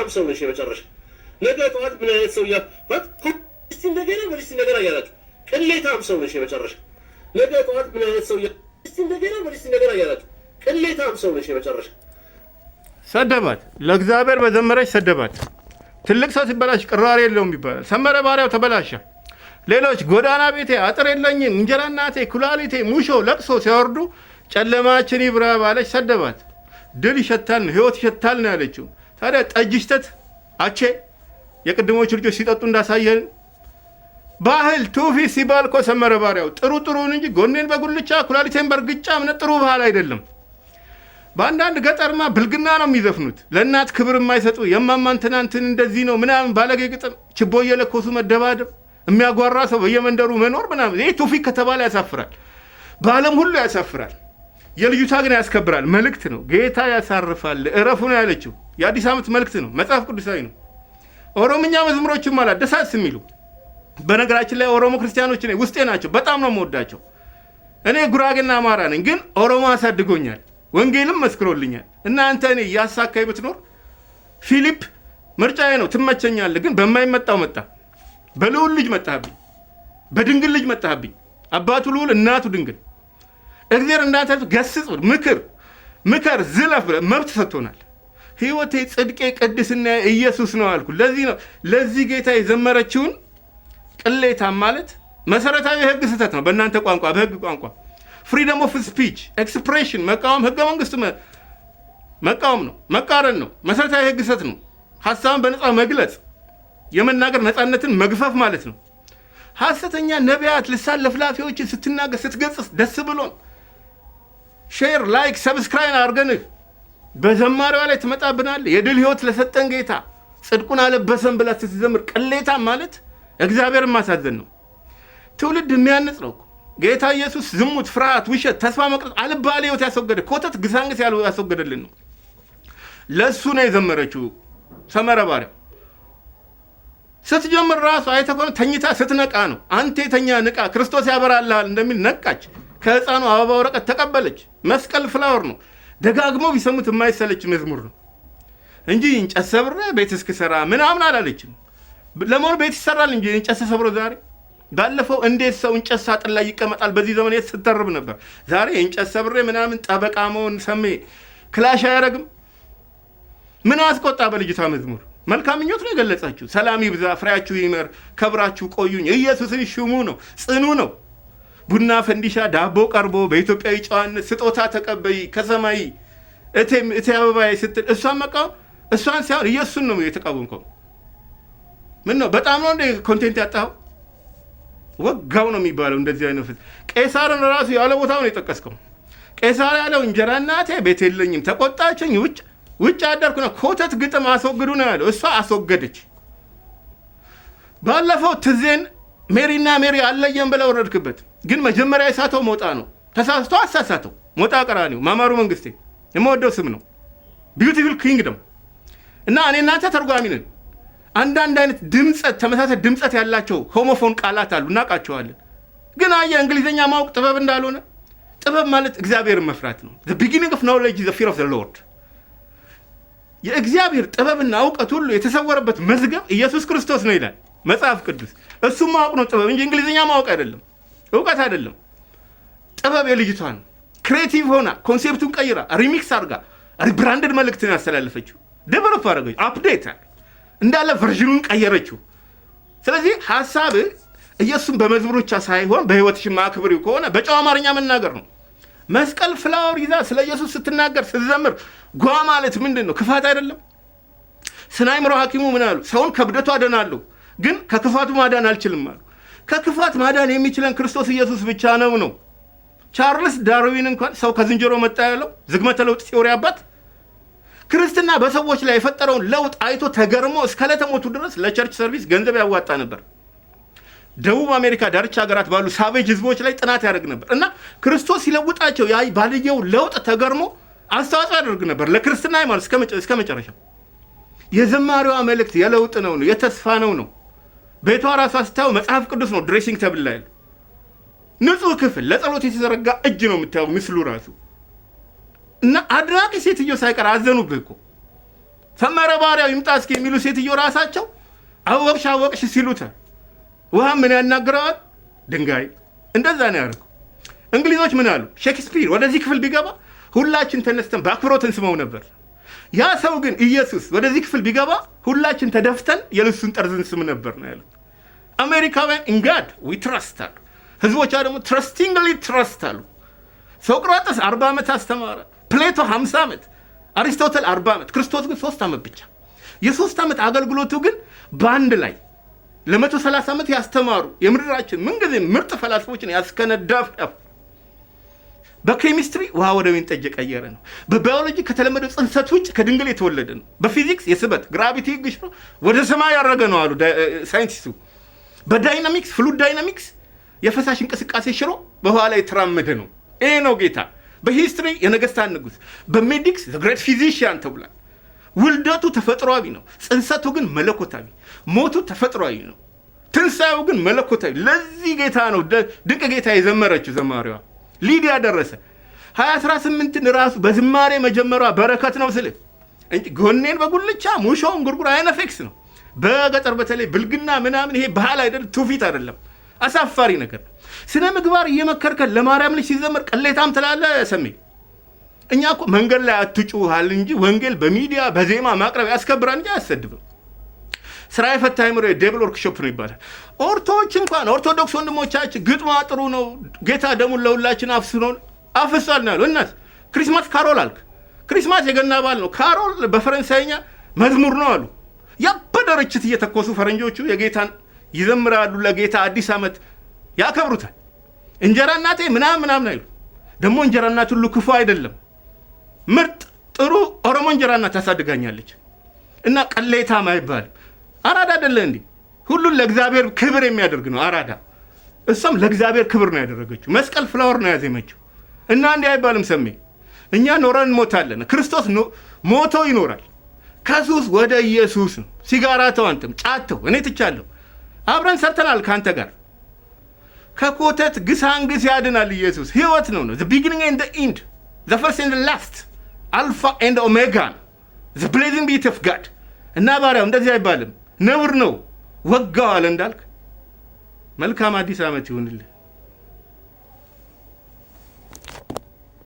ቅሌታም ሰው ነሽ የመጨረሻ ነገ ጠዋት ምን አይነት ሰው እስቲ እንደገና እያላት ቅሌታም ሰው ነሽ የመጨረሻ ነገ ጠዋት ምን አይነት ሰው እስቲ እንደገና እያላት ቅሌታም ሰው ነሽ የመጨረሻ ሰደባት። ለእግዚአብሔር በዘመረች ሰደባት። ትልቅ ሰው ሲበላሽ ቅራሬ የለውም ይባላል። ሰመረ ባሪያው ተበላሸ። ሌሎች ጎዳና ቤቴ አጥር የለኝም እንጀራ እናቴ ኩላሊቴ ሙሾ ለቅሶ ሲያወርዱ ጨለማችን ይብራ ባለች ሰደባት። ድል ይሸታል ነው ህይወት ይሸታል ነው ያለችው። ታዲያ ጠጅ ይሽተት አቼ የቅድሞቹ ልጆች ሲጠጡ እንዳሳየን ባህል ትውፊት ሲባል እኮ ሰመረ ባሪያው ጥሩን እንጂ ጎኔን በጉልቻ ኩላሊቴን በርግጫ እምነት ጥሩ ባህል አይደለም። በአንዳንድ ገጠርማ ብልግና ነው የሚዘፍኑት። ለእናት ክብር የማይሰጡ የማማን ትናንትን እንደዚህ ነው ምናምን ባለጌ ግጥም ችቦ እየለኮሱ መደባደብ የሚያጓራ ሰው በየመንደሩ መኖር ምናምን ይህ ትውፊት ከተባለ ያሳፍራል። በዓለም ሁሉ ያሳፍራል። የልዩታ ግን ያስከብራል። መልእክት ነው። ጌታ ያሳርፋል እረፉ ነው ያለችው። የአዲስ ዓመት መልእክት ነው። መጽሐፍ ቅዱሳዊ ነው። ኦሮምኛ መዝሙሮችም አላት ደሳስ የሚሉ በነገራችን ላይ ኦሮሞ ክርስቲያኖች እኔ ውስጤ ናቸው። በጣም ነው የምወዳቸው። እኔ ጉራጌና አማራ ነኝ፣ ግን ኦሮሞ አሳድጎኛል። ወንጌልም መስክሮልኛል። እናንተ እኔ እያሳካይ ብትኖር ፊሊፕ ምርጫዬ ነው ትመቸኛለህ፣ ግን በማይመጣው መጣ። በልዑል ልጅ መጣህብኝ፣ በድንግል ልጅ መጣህብኝ። አባቱ ልዑል እናቱ ድንግል። እግዚአብሔር እንዳንተ ገስጽ ምከር ዝለፍ ብለህ መብት ሰጥቶናል። ህይወቴ ጽድቄ ቅድስና ኢየሱስ ነው አልኩ። ለዚህ ነው ለዚህ ጌታ የዘመረችውን ቅሌታም ማለት መሰረታዊ የህግ ስህተት ነው። በእናንተ ቋንቋ በህግ ቋንቋ ፍሪደም ኦፍ ስፒች ኤክስፕሬሽን መቃወም ህገ መንግስት መቃወም ነው፣ መቃረን ነው። መሰረታዊ የህግ ስህተት ነው። ሀሳብን በነፃ መግለጽ የመናገር ነፃነትን መግፈፍ ማለት ነው። ሐሰተኛ ነቢያት ልሳን ለፍላፊዎችን ስትናገር ስትገጽስ ደስ ብሎን ሼር ላይክ ሰብስክራይብ አድርገንህ በዘማሪዋ ላይ ትመጣብናል። የድል ህይወት ለሰጠን ጌታ ጽድቁን አለበሰን ብላ ስትዘምር ቅሌታም ማለት እግዚአብሔርን ማሳዘን ነው። ትውልድ የሚያንጽ ነው። ጌታ ኢየሱስ ዝሙት፣ ፍርሃት፣ ውሸት፣ ተስፋ መቅረት አልባሌ ህይወት ያስወገደ ኮተት ግሳንግስ ያስወገደልን ነው። ለእሱ ነው የዘመረችው ሰመረ ባሪያው። ስትጀምር ራሱ አይተኮነ ተኝታ ስትነቃ ነው። አንተ የተኛ ንቃ ክርስቶስ ያበራልሃል እንደሚል ነቃች። ከህፃኑ አበባ ወረቀት ተቀበለች። መስቀል ፍላወር ነው። ደጋግሞ ቢሰሙት የማይሰለች መዝሙር ነው እንጂ እንጨት ሰብሬ ቤት እስክሰራ ምናምን አላለችም። ለሞር ቤት ይሰራል እንጂ እንጨት ሰብሮ ዛሬ ባለፈው እንዴት ሰው እንጨት ሳጥን ላይ ይቀመጣል? በዚህ ዘመን ስትተርብ ነበር። ዛሬ እንጨት ሰብሬ ምናምን ጠበቃ መሆን ሰሜ ክላሽ አያረግም። ምን አስቆጣ? በልጅቷ መዝሙር መልካም ምኞት ነው የገለጻችሁ። ሰላም ይብዛ፣ ፍሬያችሁ ይመር፣ ከብራችሁ ቆዩኝ። ኢየሱስን ሽሙ ነው፣ ጽኑ ነው። ቡና ፈንዲሻ ዳቦ ቀርቦ በኢትዮጵያዊ ጨዋነት ስጦታ ተቀበይ ከሰማይ እቴ አበባዬ ስትል እሷን መቃወም እሷን ሳይሆን ኢየሱስን ነው የተቃወምከው። ምን ነው በጣም ነው እንደ ኮንቴንት ያጣው ወጋው ነው የሚባለው። እንደዚህ አይነት ቄሳርን ራሱ ያለ ቦታው ነው የጠቀስከው። ቄሳር ያለው እንጀራ እናቴ ቤት የለኝም ተቆጣችኝ፣ ውጭ አደርኩ ነው። ኮተት ግጥም አስወግዱ ነው ያለው። እሷ አስወገደች። ባለፈው ትዜን ሜሪና ሜሪ አለየም ብለው ወረድክበት። ግን መጀመሪያ የሳተው ሞጣ ነው። ተሳስቶ አሳሳተው። ሞጣ ቀራኒው ማማሩ መንግስቴ የምወደው ስም ነው። ቢዩቲፉል ኪንግደም እና እኔ እናንተ ተርጓሚ ነን። አንዳንድ አይነት ድምጸት ተመሳሳይ ድምጸት ያላቸው ሆሞፎን ቃላት አሉ፣ እናውቃቸዋለን። ግን አየህ እንግሊዝኛ ማወቅ ጥበብ እንዳልሆነ። ጥበብ ማለት እግዚአብሔርን መፍራት ነው። the beginning of knowledge is the fear of the Lord። የእግዚአብሔር ጥበብና እውቀት ሁሉ የተሰወረበት መዝገብ ኢየሱስ ክርስቶስ ነው ይላል መጽሐፍ ቅዱስ። እሱም ማወቅ ነው ጥበብ እንጂ እንግሊዝኛ ማወቅ አይደለም፣ እውቀት አይደለም። ጥበብ የልጅቷ ነው። ክሬቲቭ ሆና ኮንሴፕቱን ቀይራ ሪሚክስ አድርጋ ሪብራንድድ መልእክትን ያስተላለፈችው፣ ዴቨሎፕ አደረገች፣ አፕዴት እንዳለ ቨርዥኑን ቀየረችው። ስለዚህ ሐሳብ ኢየሱስን በመዝሙር ብቻ ሳይሆን በህይወትሽ ማክብሪው ከሆነ በጨዋ አማርኛ መናገር ነው። መስቀል ፍላወር ይዛ ስለ ኢየሱስ ስትናገር ስትዘምር ጓ ማለት ምንድን ነው? ክፋት አይደለም። ስናይምሮ ሐኪሙ ምን አሉ? ሰውን ከብደቱ አደናለሁ ግን ከክፋቱ ማዳን አልችልም አሉ። ከክፋት ማዳን የሚችለን ክርስቶስ ኢየሱስ ብቻ ነው። ቻርልስ ዳርዊን እንኳን ሰው ከዝንጀሮ መጣ ያለው ዝግመተ ለውጥ ሲወሪ አባት ክርስትና በሰዎች ላይ የፈጠረውን ለውጥ አይቶ ተገርሞ እስከ ለተሞቱ ድረስ ለቸርች ሰርቪስ ገንዘብ ያዋጣ ነበር። ደቡብ አሜሪካ ዳርቻ ሀገራት ባሉ ሳቬጅ ህዝቦች ላይ ጥናት ያደርግ ነበር እና ክርስቶስ ሲለውጣቸው ያ ባልየው ለውጥ ተገርሞ አስተዋጽኦ ያደርግ ነበር ለክርስትና ማለት እስከ መጨረሻው። የዘማሪዋ መልእክት የለውጥ ነው፣ የተስፋ ነው። ቤቷ ራሷ ስታየው መጽሐፍ ቅዱስ ነው ድሬሲንግ ተብል ላይ ንጹህ ክፍል ለጸሎት የተዘረጋ እጅ ነው የምታየው ምስሉ ራሱ። እና አድራቂ ሴትዮ ሳይቀር አዘኑብህ እኮ ሰመረ ባሪያው ይምጣ እስኪ የሚሉ ሴትዮ ራሳቸው አወቅሽ ሲሉት ውሃ ምን ያናግረዋል? ድንጋይ። እንደዛ ነው ያደረገው። እንግሊዞች ምን አሉ? ሼክስፒር ወደዚህ ክፍል ቢገባ ሁላችን ተነስተን በአክብሮት እንስመው ነበር። ያ ሰው ግን ኢየሱስ ወደዚህ ክፍል ቢገባ ሁላችን ተደፍተን የልብሱን ጠርዝ እንስም ነበር ነው ያሉት። አሜሪካውያን ኢንጋድ ዊ ትረስት አሉ። ህዝቦቿ ደግሞ ትረስቲንግሊ ትረስት አሉ። ሶቅራጥስ 40 ዓመት አስተማረ። ፕሌቶ 50 ዓመት፣ አሪስቶትል 40 ዓመት፣ ክርስቶስ ግን 3 ዓመት ብቻ። የ3 ዓመት አገልግሎቱ ግን በአንድ ላይ ለ130 ዓመት ያስተማሩ የምድራችን ምንጊዜ ምርጥ ፈላስፎችን ያስከነዳፍ። በኬሚስትሪ ውሃ ወደ ወይን ጠጅ የቀየረ ነው። በባዮሎጂ ከተለመደው ጽንሰት ውጭ ከድንግል የተወለደ ነው። በፊዚክስ የስበት ግራቪቲ ህግ ሽሮ ወደ ሰማይ ያረገ ነው አሉ ሳይንቲስቱ። በዳይናሚክስ ፍሉድ ዳይናሚክስ የፈሳሽ እንቅስቃሴ ሽሮ በውሃ ላይ የተራመደ ነው። ይሄ ነው ጌታ። በሂስትሪ የነገስታት ንጉስ፣ በሜዲክስ ዘ ግሬት ፊዚሽያን ተብሏል። ውልደቱ ተፈጥሯዊ ነው፣ ጽንሰቱ ግን መለኮታዊ። ሞቱ ተፈጥሯዊ ነው፣ ትንሳኤው ግን መለኮታዊ። ለዚህ ጌታ ነው ድንቅ ጌታ የዘመረችው ዘማሪዋ ሊዲያ ደረሰ 2018ን ራሱ በዝማሬ መጀመሯ በረከት ነው ስልህ እንጂ ጎኔን በጉልቻ ሙሾውን ጉርጉር አይነፌክስ ነው። በገጠር በተለይ ብልግና ምናምን ይሄ ባህል አይደለም፣ ትውፊት አይደለም፣ አሳፋሪ ነገር ነው። ስነ ምግባር እየመከርከን ለማርያም ልጅ ሲዘመር ቅሌታም ትላለህ ሰሜ። እኛ እኮ መንገድ ላይ አትጩሃል እንጂ ወንጌል በሚዲያ በዜማ ማቅረብ ያስከብራል እንጂ አያሰድብም። ስራ የፈታ አይምሮ የዴብል ወርክሾፕ ነው ይባላል። ኦርቶዎች እንኳን ኦርቶዶክስ ወንድሞቻችን ግጥሟ ጥሩ ነው፣ ጌታ ደሙን ለሁላችን አፍሷል ነው ያሉ። እናት ክሪስማስ ካሮል አልክ። ክሪስማስ የገና በዓል ነው። ካሮል በፈረንሳይኛ መዝሙር ነው አሉ። ያበደ ርችት እየተኮሱ ፈረንጆቹ የጌታን ይዘምራሉ። ለጌታ አዲስ ዓመት ያከብሩታል። እንጀራ እናቴ ምናምን አይሉ። ደግሞ እንጀራ እናት ሁሉ ክፉ አይደለም። ምርጥ ጥሩ ኦሮሞ እንጀራ እናት ታሳድጋኛለች እና ቀሌታም አይባልም። አራዳ አይደለ እንዴ? ሁሉን ለእግዚአብሔር ክብር የሚያደርግ ነው አራዳ። እሷም ለእግዚአብሔር ክብር ነው ያደረገችው። መስቀል ፍላወር ነው ያዜመችው እና እንዲህ አይባልም ሰሜ። እኛ ኖረን እንሞታለን፣ ክርስቶስ ሞቶ ይኖራል። ከሱስ ወደ ኢየሱስ ነው። ሲጋራ ተው፣ አንተም ጫት ተው፣ እኔ ትቻለሁ። አብረን ሰርተናል ከአንተ ጋር። ከኮተት ግሳንግስ ያድናል ኢየሱስ። ህይወት ነው ዘ ቢጊኒንግ ኤንድ ዘ ኢንድ ዘ ፈርስት ኤንድ ላስት አልፋ ኤንድ ኦሜጋ ዘ ብሌዚንግ ቢት ኦፍ ጋድ እና ባሪያው እንደዚህ አይባልም። ነውር ነው ወጋው አለ እንዳልክ። መልካም አዲስ ዓመት ይሁንልህ።